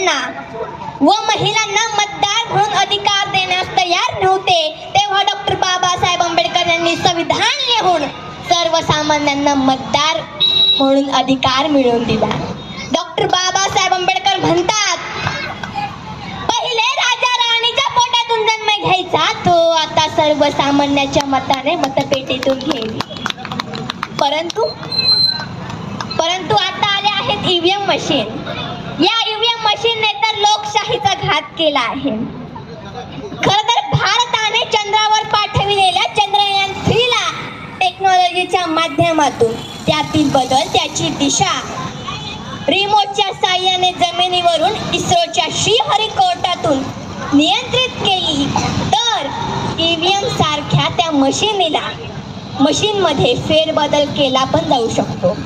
पुरुषांना व महिलांना मतदार म्हणून अधिकार देण्यास तयार नव्हते, तेव्हा डॉक्टर बाबासाहेब आंबेडकर यांनी संविधान लिहून सर्वसामान्यांना मतदार म्हणून अधिकार मिळवून दिला. डॉक्टर बाबासाहेब आंबेडकर म्हणतात, पहिले राजा राणीच्या पोटातून जन्म घ्यायचा, तो आता सर्वसामान्याच्या मताने मतपेटीतून घेईल. परंतु आता आले आहेत ईव्हीएम मशीन. या ईव्हीएम मशीनने तर लोकशाहीचा घात केला आहे. खरं तर भारताने चंद्रावर पाठविलेल्या चंद्रयान 3 ला टेक्नॉलॉजीच्या माध्यमातून त्यातील बदल, त्याची दिशा रिमोटच्या साहाय्याने जमिनीवरून इस्रोच्या श्रीहरिकोटातून नियंत्रित केली, तर ईव्हीएम सारख्या त्या मशीनमध्ये फेरबदल केला पण जाऊ शकतो.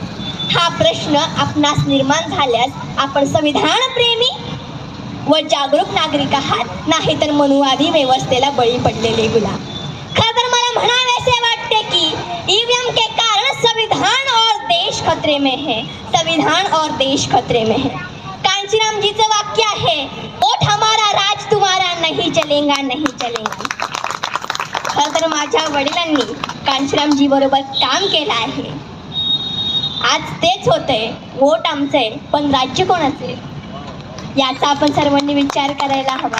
हा प्रश्न आपणास निर्माण झाल्यास आपण संविधान प्रेमी व जागरूक नागरिक आहात, नाही तर मनुवादी व्यवस्थेला बळी पडलेले गुलाम. खरं तर मला म्हणावेसे वाटते की ईवीएम के कारण संविधान और देश खतरे में है, संविधान और देश खतरे में है. कांचीराम जीचं वाक्य आहे, वोट हमारा राज तुम्हारा नहीं चलेगा नहीं चलेगा. खरं तर माझ्या वडिलांनी कांचीरामजी बरोबर काम केलं आहे. आज तेच होतंय, वोट आमचे पण राज्य कोणाचे, याचा आपण सर्वांनी विचार करायला हवा.